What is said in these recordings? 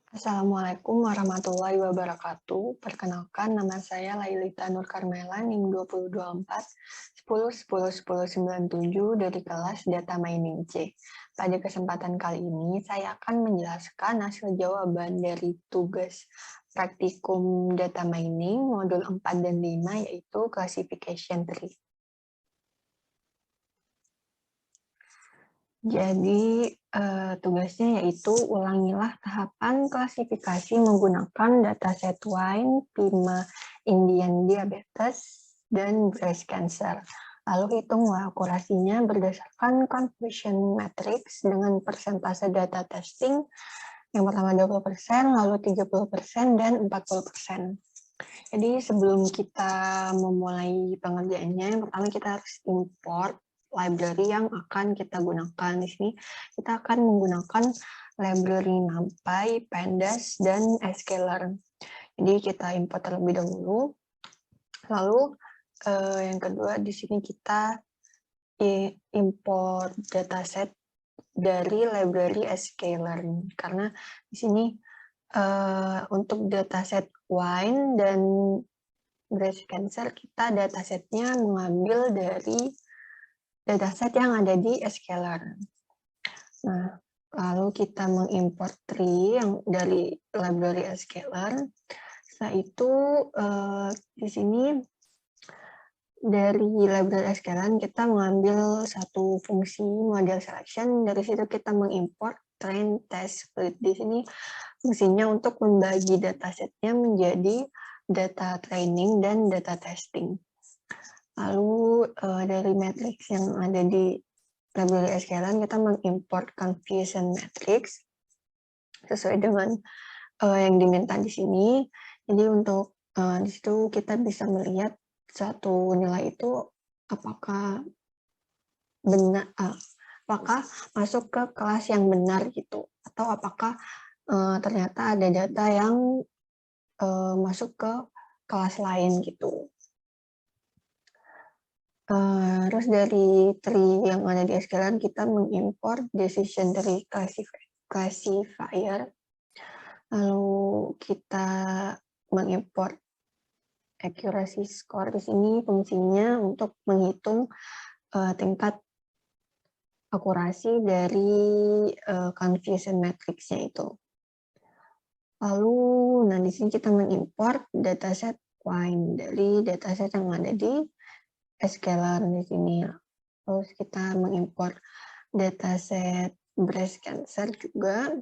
Assalamualaikum warahmatullahi wabarakatuh. Perkenalkan, nama saya Lailita Nur Carmela, NIM 2024 10 10 10 97 dari kelas Data Mining C. Pada kesempatan kali ini, saya akan menjelaskan hasil jawaban dari tugas praktikum Data Mining modul 4 dan 5, yaitu Classification Tree. Jadi, tugasnya yaitu ulangilah tahapan klasifikasi menggunakan dataset wine, PIMA, Indian diabetes, dan breast cancer. Lalu hitunglah akurasinya berdasarkan confusion matrix dengan persentase data testing, yang pertama 20%, lalu 30%, dan 40%. Jadi sebelum kita memulai pengerjaannya, yang pertama kita harus import library yang akan kita gunakan. Di sini kita akan menggunakan library NumPy, Pandas, dan Scalar. Jadi kita import terlebih dahulu. Lalu yang kedua di sini kita import dataset dari library Scalar. Karena di sini untuk dataset wine dan breast cancer, kita datasetnya mengambil dari dataset yang ada di Scalar. Nah, lalu kita mengimport tree yang dari library Scalar. Setelah itu di sini dari library Scalar kita mengambil satu fungsi model selection. Dari situ kita mengimport train, test, split. Di sini fungsinya untuk membagi datasetnya menjadi data training dan data testing. Lalu dari matrix yang ada di library Scalar, kita mengimport confusion matrix sesuai dengan yang diminta di sini. Jadi untuk di situ kita bisa melihat satu nilai itu apakah benar, apakah masuk ke kelas yang benar gitu, atau apakah ternyata ada data yang masuk ke kelas lain gitu. Terus dari tree yang ada di Scalar, kita mengimport decision tree classifier. Lalu kita mengimport accuracy score. Di sini fungsinya untuk menghitung tingkat akurasi dari confusion matrix-nya itu. Lalu, nah di sini kita mengimport dataset wine dari dataset yang ada di Scalar di sini. Terus kita mengimport dataset breast cancer juga.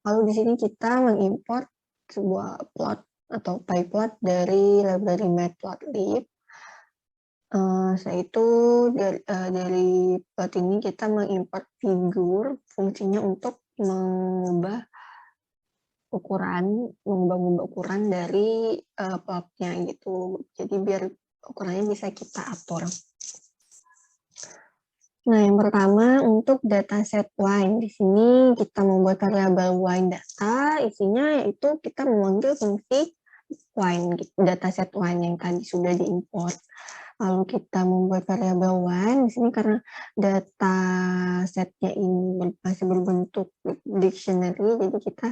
Lalu di sini kita mengimport sebuah plot atau pie plot dari library matplotlib. Setelah itu dari plot ini kita mengimport figur, fungsinya untuk mengubah ukuran dari plotnya gitu. Jadi biar ukurannya bisa kita atur. Nah, yang pertama untuk dataset wine. Di sini kita membuat variabel wine data, isinya yaitu kita memanggil fungsi wine, dataset wine yang tadi sudah diimport. Lalu kita membuat variabel wine. Di sini karena datasetnya ini masih berbentuk dictionary, jadi kita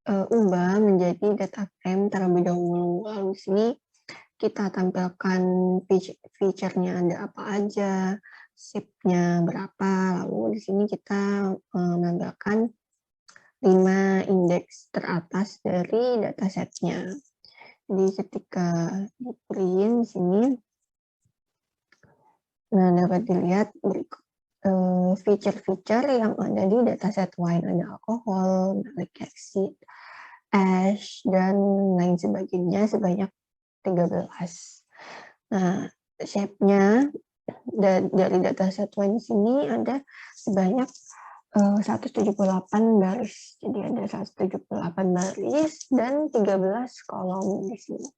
ubah menjadi data frame terlebih dahulu. Lalu di sini kita tampilkan feature-nya ada apa aja, shape-nya berapa, lalu di sini kita menambahkan 5 indeks teratas dari datasetnya. Jadi ketika di print di sini, nah dapat dilihat berikut feature-feature yang ada di dataset wine, ada alkohol, malic acid, ash, dan lain sebagainya sebanyak 13. Nah, shape-nya dari dataset wine di sini ada sebanyak 178 baris. Jadi ada 178 baris dan 13 kolom di sini.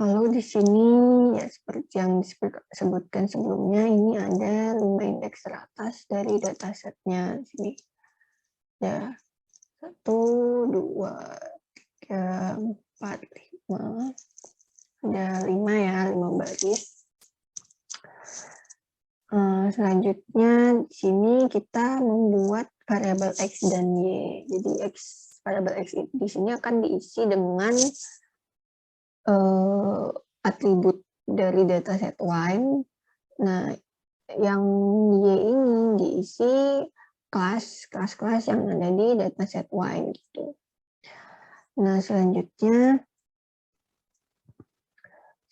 Lalu di sini ya seperti yang disebutkan sebelumnya, ini ada 5 indeks teratas dari datasetnya di sini. Ya, 1, 2, 3, 4, 5. Ada 5 ya, 5 baris. Selanjutnya di sini kita membuat variabel X dan Y. Jadi variabel X di sini akan diisi dengan atribut dari dataset wine. Nah, yang Y ini diisi kelas-kelas yang ada di dataset wine gitu. Nah, selanjutnya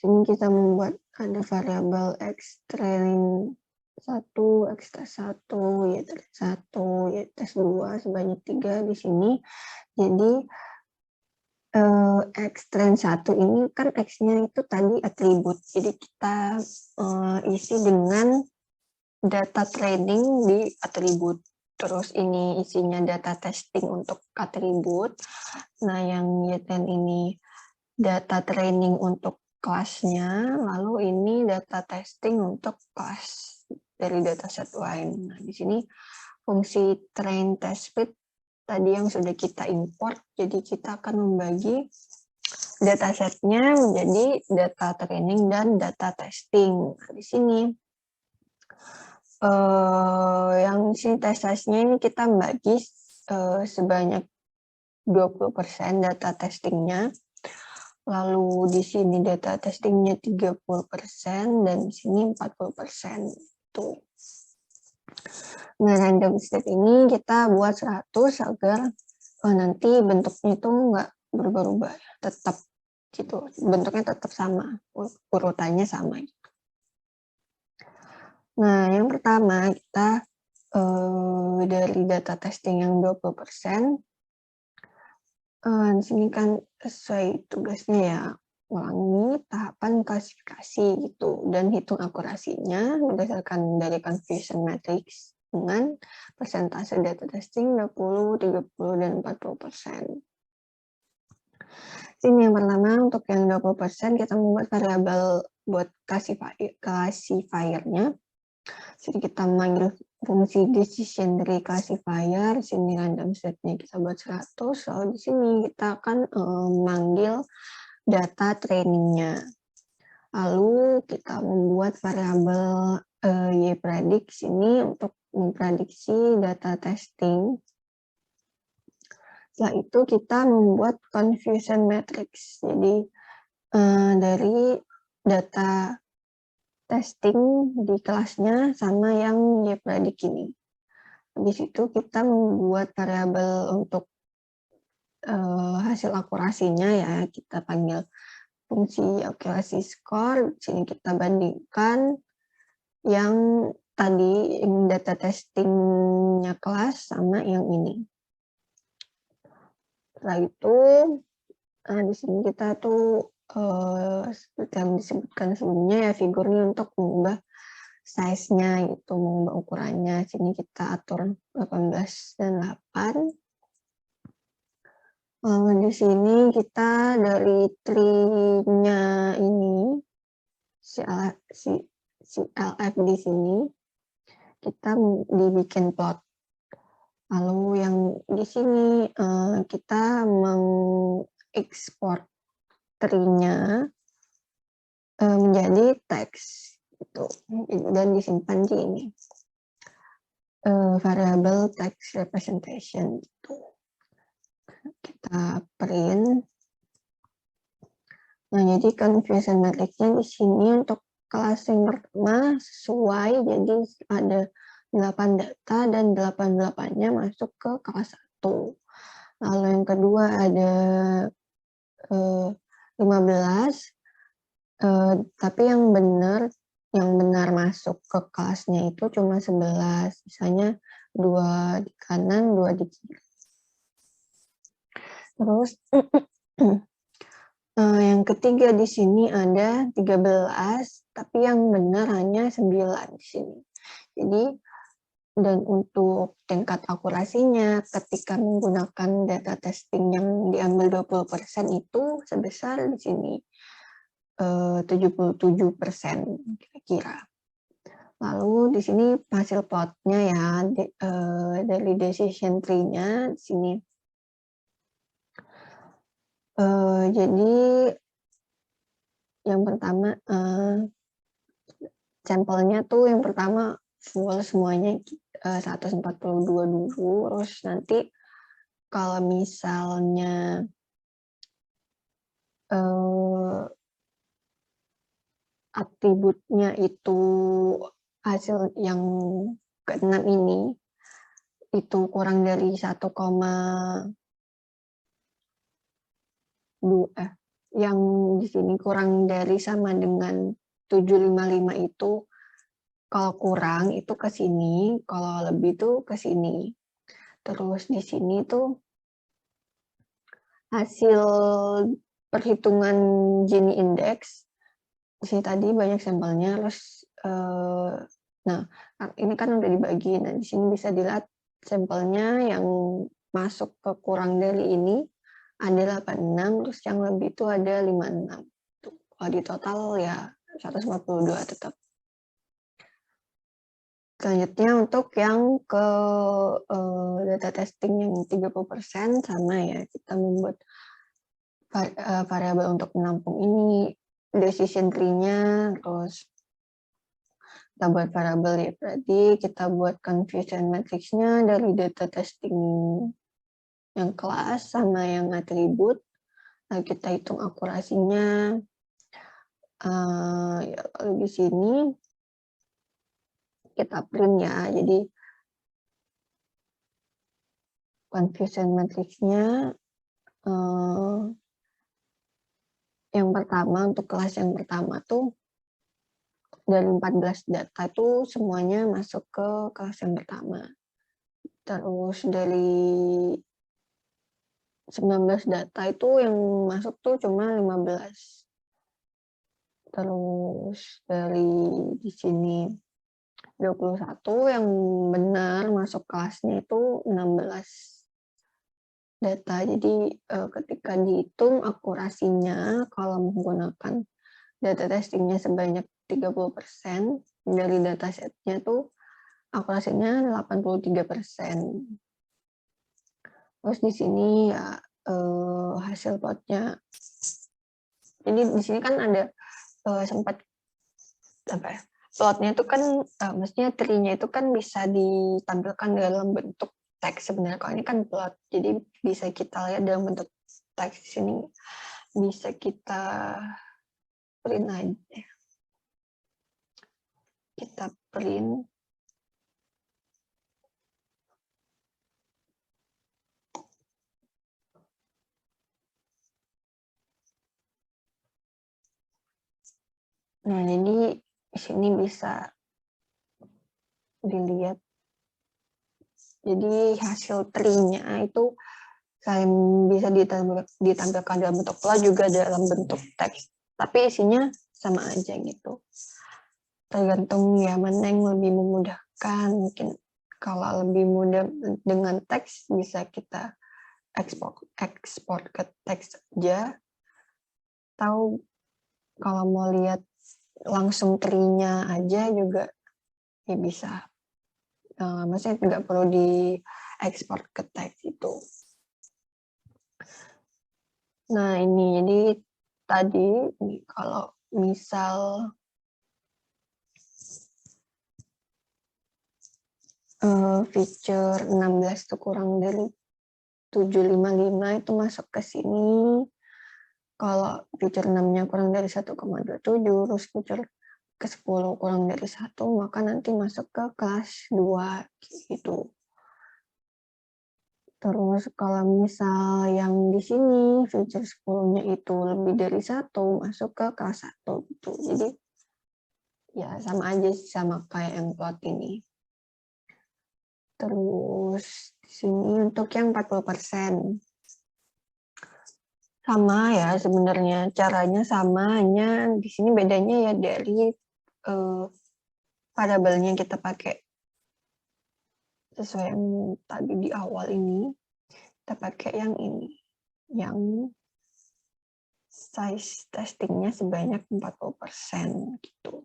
sini kita membuat ada variabel X trailing 1, X tes 1, Y tes 1, Y tes 2 sebanyak 3 di sini. Jadi X train 1 ini kan X-nya itu tadi atribut. Jadi kita isi dengan data training di atribut. Terus ini isinya data testing untuk atribut. Nah, yang Y10 ini data training untuk kelasnya, lalu ini data testing untuk kelas dari dataset wine. Nah, di sini fungsi train test fit tadi yang sudah kita import, jadi kita akan membagi datasetnya menjadi data training dan data testing. Nah, di sini yang sini tesnya ini kita bagi sebanyak 20% data testingnya. Lalu di sini data testingnya 30% dan di sini 40%. Tuh. Nah, random state ini kita buat 100 agar nanti bentuknya itu nggak berubah-ubah, tetap gitu. Bentuknya tetap sama, urutannya sama. Nah, yang pertama kita dari data testing yang 20%, di sini kan sesuai tugasnya ya, ulangi tahapan klasifikasi gitu, dan hitung akurasinya berdasarkan dari confusion matrix dengan persentase data testing 20, 30, dan 40%. Ini yang pertama, untuk yang 20% kita membuat variabel buat classifier-nya. Jadi kita manggil fungsi decision dari classifier, sini random set-nya kita buat 100, lalu di sini kita akan manggil data training-nya. Lalu kita membuat variabel yPredict sini untuk memprediksi data testing. Setelah itu kita membuat confusion matrix. Jadi dari data testing di kelasnya sama yang yPredict ini. Habis itu kita membuat variabel untuk hasil akurasinya ya, kita panggil fungsi accuracy score. Di sini kita bandingkan yang tadi data testingnya kelas sama yang ini. Setelah itu di sini kita tuh seperti yang disebutkan sebelumnya ya, figurnya untuk mengubah size-nya gitu, mengubah ukurannya. Sini kita atur 18 dan 8. Di sini kita dari tree-nya ini, si LF di sini, kita dibikin plot. Lalu yang di sini kita mengekspor tree-nya menjadi teks gitu, dan disimpan di ini variable text representation gitu. Kita print. Nah, jadi confusion matrix-nya di sini untuk kelas yang pertama sesuai, jadi ada 8 data dan 8-8-nya masuk ke kelas 1. Lalu yang kedua ada 15, tapi yang benar masuk ke kelasnya itu cuma 11, misalnya 2 di kanan, 2 di kiri. Terus yang ketiga di sini ada 13, tapi yang benar hanya 9 di sini. Jadi, dan untuk tingkat akurasinya ketika menggunakan data testing yang diambil 20% itu sebesar di sini 77% kira-kira. Lalu di sini hasil plotnya ya, dari decision tree-nya di sini. Jadi yang pertama sampelnya tuh yang pertama full semuanya 142 dulu, terus nanti kalau misalnya atributnya itu hasil yang ke-6 ini itu kurang dari 1,2 yang di sini kurang dari sama dengan 755 itu, kalau kurang itu ke sini, kalau lebih tuh ke sini. Terus di sini tuh hasil perhitungan Gini Index, di sini tadi banyak sampelnya, terus nah ini kan udah dibagi. Nah di sini bisa dilihat sampelnya yang masuk ke kurang dari ini ada 86, terus yang lebih itu ada 56. Kalau di total ya 142 tetap. Selanjutnya untuk yang ke data testing yang 30% sama ya, kita membuat variabel untuk menampung ini, decision tree-nya, terus kita buat variabel ya, berarti kita buat confusion matrix-nya dari data testing yang kelas sama yang atribut. Lalu kita hitung akurasinya. Ya, lalu di sini kita print ya, jadi confusion matrix-nya yang pertama, untuk kelas yang pertama tuh dari 14 data itu semuanya masuk ke kelas yang pertama. Terus dari 19 data itu yang masuk tuh cuma 15. Terus dari di sini 21 yang benar masuk kelasnya itu 16 data. Jadi ketika dihitung akurasinya kalau menggunakan data testingnya sebanyak 30%, dari datasetnya tuh akurasinya 83%. Terus di sini ya hasil plotnya. Jadi di sini kan ada sempat apa ya? Plotnya itu kan maksudnya tree-nya itu kan bisa ditampilkan dalam bentuk teks sebenarnya. Kalau ini kan plot, jadi bisa kita lihat dalam bentuk teks. Di sini bisa kita print aja. Kita print. Nah, jadi di sini bisa dilihat. Jadi hasil tree-nya itu selain bisa ditampilkan dalam bentuk plot juga dalam bentuk teks. Tapi isinya sama aja gitu. Tergantung ya mana yang lebih memudahkan. Mungkin kalau lebih mudah dengan teks bisa kita ekspor ke teks aja. Atau kalau mau lihat langsung tree-nya aja juga ya bisa. Maksudnya nggak perlu diekspor ke teks itu. Nah ini jadi tadi kalau misal feature 16 itu kurang dari 755 itu masuk ke sini. Kalau feature 6-nya kurang dari 1,27, terus feature ke-10 kurang dari 1, maka nanti masuk ke kelas 2 gitu. Terus kalau misal yang di sini feature 10-nya itu lebih dari 1, masuk ke kelas 1 gitu. Jadi ya sama aja sama kayak yang plot ini. Terus di sini untuk yang 40%. Sama ya sebenarnya, caranya sama, hanya di sini bedanya ya dari variabelnya kita pakai sesuai yang tadi di awal ini, kita pakai yang ini, yang size testingnya sebanyak 40% gitu.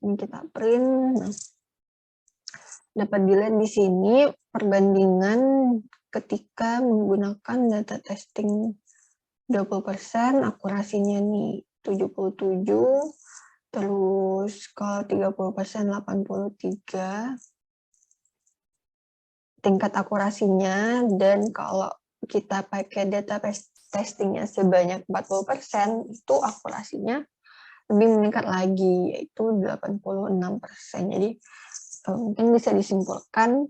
Ini kita print. Nah, dapat dilihat di sini perbandingan ketika menggunakan data testing 20%, akurasinya nih 77, Terus kalau 30% 83 tingkat akurasinya, dan kalau kita pakai data testingnya sebanyak 40%, itu akurasinya lebih meningkat lagi, yaitu 86%. Jadi mungkin bisa disimpulkan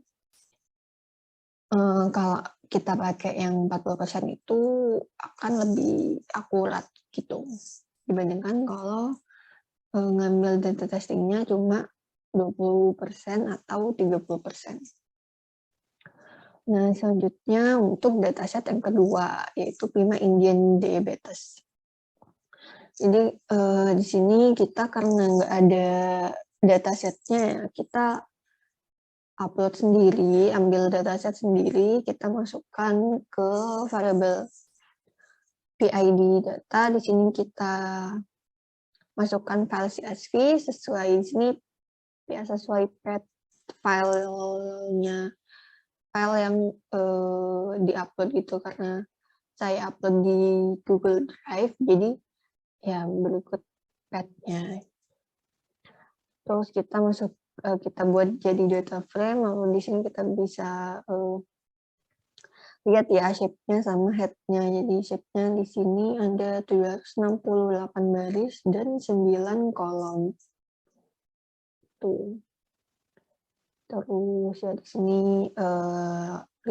kalau kita pakai yang 40% itu akan lebih akurat gitu, dibandingkan kalau ngambil data testingnya cuma 20% atau 30%. Nah, selanjutnya untuk dataset yang kedua, yaitu Prima Indian Diabetes. Jadi di sini kita karena nggak ada datasetnya, kita upload sendiri, ambil dataset sendiri, kita masukkan ke variabel PID data. Di sini kita masukkan file CSV sesuai di sini ya, sesuai path filenya, file yang diupload gitu, karena saya upload di Google Drive, jadi ya berikut path-nya. Terus kita buat jadi data frame, lalu di sini kita bisa lihat ya shape-nya sama head-nya. Jadi shape-nya di sini ada 768 baris dan 9 kolom. Tuh. Terus ya di sini 5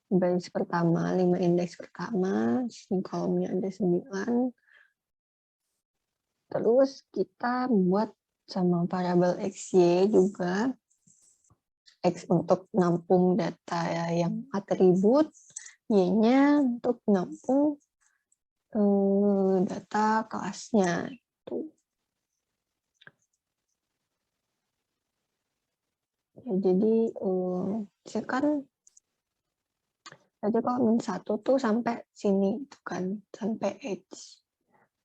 baris pertama, 5 indeks pertama, di sini kolomnya ada 9. Terus kita buat sama variabel XY juga. X untuk nampung data ya, yang atribut, Y-nya untuk nampung data kelasnya. Itu. Ya, jadi misalkan aja kalau -1 tuh sampai sini itu kan, sampai X.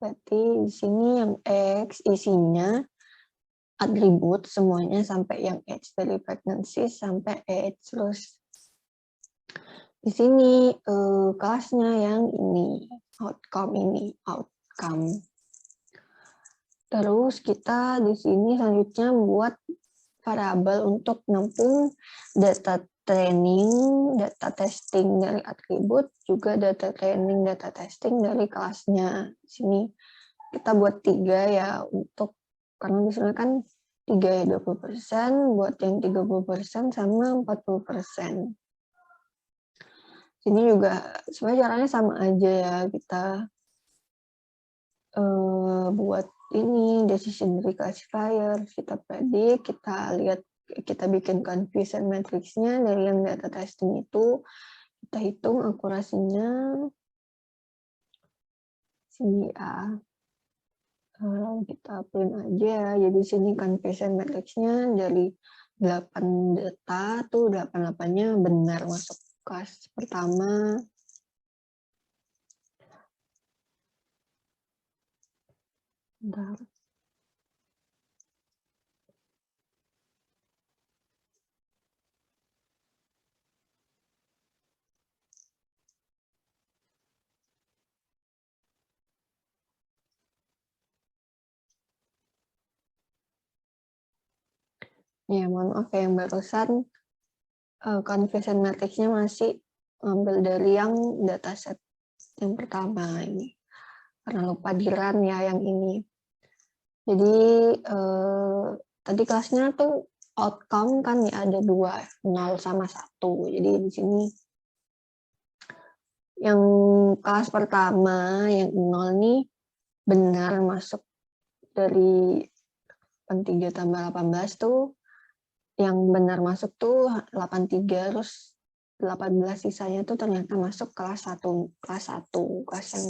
Berarti di sini yang X isinya atribut semuanya sampai yang H, dari pregnancy sampai H. Terus di sini kelasnya yang ini, outcome. Terus kita di sini selanjutnya buat variabel untuk nampung data training, data testing dari atribut, juga data training, data testing dari kelasnya. Di sini kita buat 3 ya, untuk karena di sini kan 3 ya 20%, buat yang 30% sama 40%. Ini juga sebenarnya caranya sama aja ya, kita buat ini decision tree classifier, kita predik, kita lihat, kita bikin confusion matrix-nya dari yang data testing itu, kita hitung akurasinya sini A. Lalu kita print aja, jadi sini confusion matrix-nya dari 8 data tuh 88-nya benar masuk kelas pertama. Bentar. Ya, mohon maaf ya, yang barusan confusion matrix-nya masih ambil dari yang dataset yang pertama ini. Karena lupa di run ya yang ini. Jadi tadi kelasnya tuh outcome kan ya ada 2, 0 sama 1. Jadi di sini yang kelas pertama yang 0 nih benar masuk dari 3 tambah 18 tuh, yang benar masuk tuh 83, terus 18 sisanya tuh ternyata masuk kelas 1, kelas yang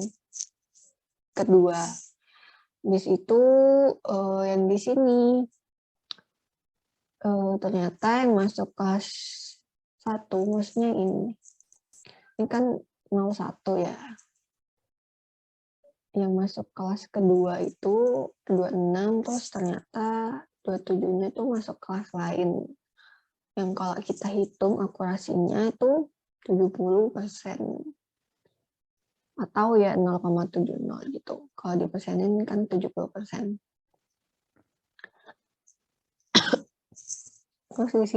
kedua. Di situ yang di sini ternyata yang masuk kelas 1, maksudnya ini kan 01 ya. Yang masuk kelas kedua itu 26, terus ternyata 27-nya itu masuk kelas lain. Yang kalau kita hitung akurasinya itu 70%. atau ya 0,70 gitu. Kalau dipersenin kan 70%. Terus di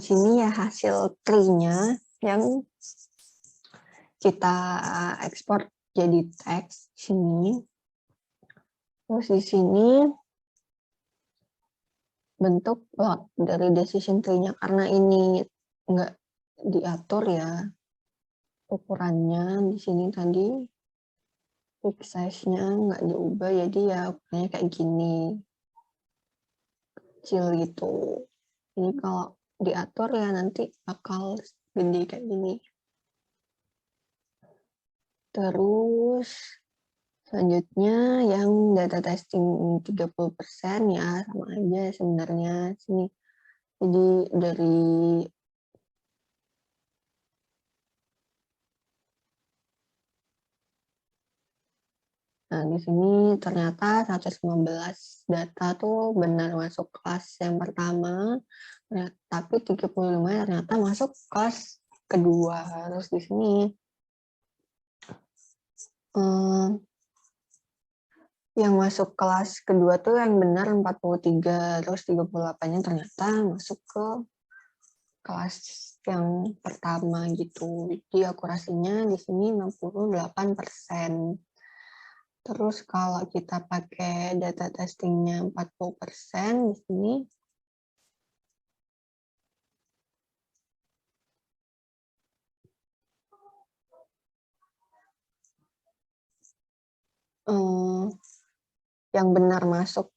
sini ya hasil tree-nya yang kita ekspor jadi teks sini. Terus di sini bentuk plot dari decision tree-nya, karena ini nggak diatur ya ukurannya di sini tadi, fix size-nya nggak diubah, jadi ya ukurannya kayak gini, kecil gitu. Ini kalau diatur ya nanti bakal gede kayak gini. Terus selanjutnya yang data testing 30% ya sama aja sebenarnya sini. Jadi dari Nah, di sini ternyata 115 data tuh benar masuk kelas yang pertama, tapi 35 ternyata masuk kelas kedua. Terus di sini yang masuk kelas kedua tuh yang benar 43, terus 38-nya ternyata masuk ke kelas yang pertama gitu. Jadi akurasinya di sini 68%. Terus kalau kita pakai data testingnya 40% di sini, yang benar masuk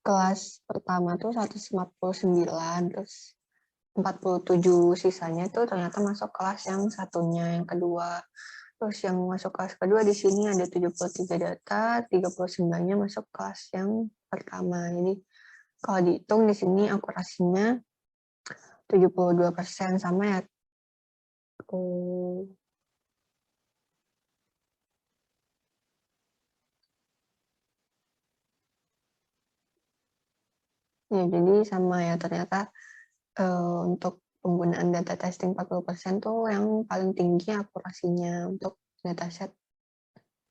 kelas pertama tuh 159, terus 47 sisanya tuh ternyata masuk kelas yang satunya, yang kedua. Terus yang masuk kelas kedua di sini ada 73 data, 39-nya masuk kelas yang pertama. Jadi kalau dihitung di sini akurasinya 72% sama ya. Ya, jadi sama ya ternyata untuk penggunaan data testing 40% tuh yang paling tinggi akurasinya untuk dataset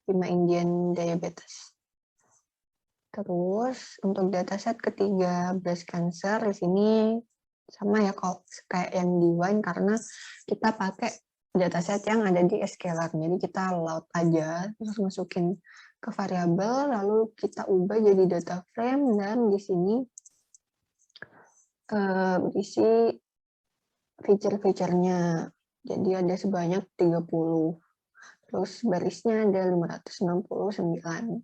5 Indian diabetes. Terus untuk dataset ketiga breast cancer di sini sama ya kalau kayak yang di Wine, karena kita pakai dataset yang ada di scalar. Jadi kita load aja terus masukin ke variabel, lalu kita ubah jadi data frame, dan di sini berisi feature-feature-nya. Jadi ada sebanyak 30. Terus barisnya ada 569.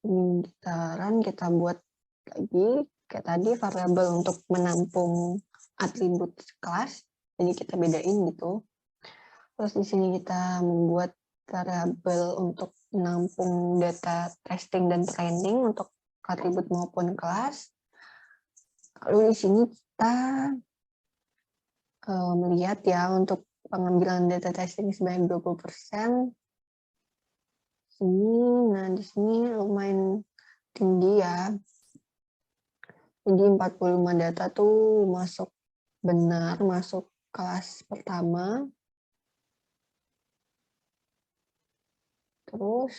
Ini gitaran kita buat lagi kayak tadi variabel untuk menampung atribut kelas. Jadi kita bedain gitu. Terus di sini kita membuat variabel untuk menampung data testing dan training untuk atribut maupun kelas. Lalu di sini kita melihat ya untuk pengambilan data testing sebanyak 20%. Nah di sini lumayan tinggi ya. Jadi 45 data tuh masuk benar, masuk kelas pertama. Terus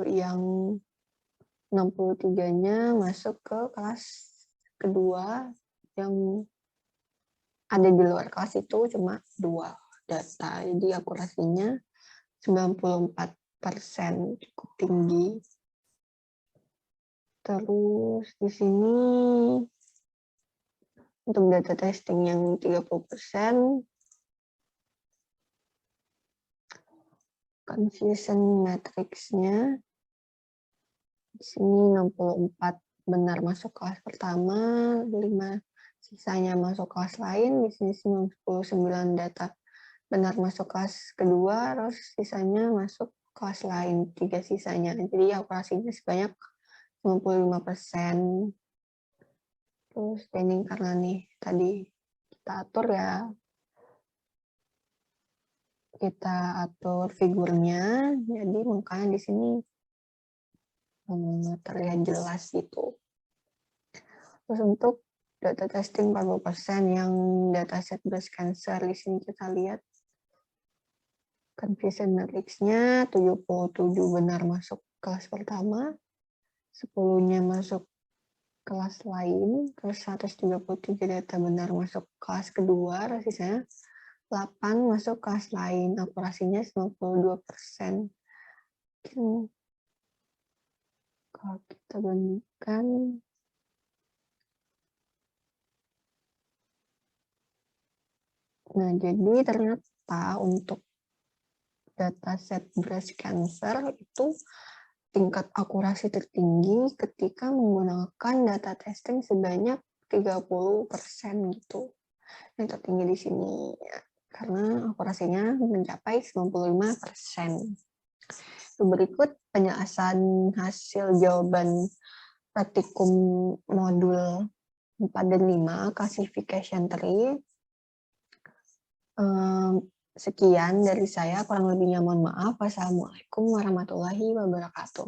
yang 63-nya masuk ke kelas kedua, yang ada di luar kelas itu cuma 2 data. Jadi akurasinya 94%, cukup tinggi. Terus di sini untuk data testing yang 30%, confusion matrix-nya di sini 64 benar masuk kelas pertama, 5 sisanya masuk kelas lain. Di sini 99 data benar masuk kelas kedua, terus sisanya masuk kelas lain, 3 sisanya. Jadi akurasinya sebanyak 95%. Terus ini karena nih tadi kita atur ya, kita atur figurnya, jadi makanya di sini terlihat jelas gitu. Terus untuk data testing 40% yang dataset breast cancer, di sini kita lihat confusion matrix-nya 77 benar masuk kelas pertama, 10-nya masuk kelas lain, terus 133 data benar masuk kelas kedua, sisanya 8 masuk kelas lain, akurasinya 92%. Mungkin kalau kita bandingkan, nah jadi ternyata untuk dataset breast cancer itu tingkat akurasi tertinggi ketika menggunakan data testing sebanyak 30% gitu. Yang tertinggi di sini ya, karena akurasinya mencapai 95%. Berikut penjelasan hasil jawaban praktikum modul 4 dan 5 classification tree. Sekian dari saya, kurang lebihnya mohon maaf. Wassalamualaikum warahmatullahi wabarakatuh.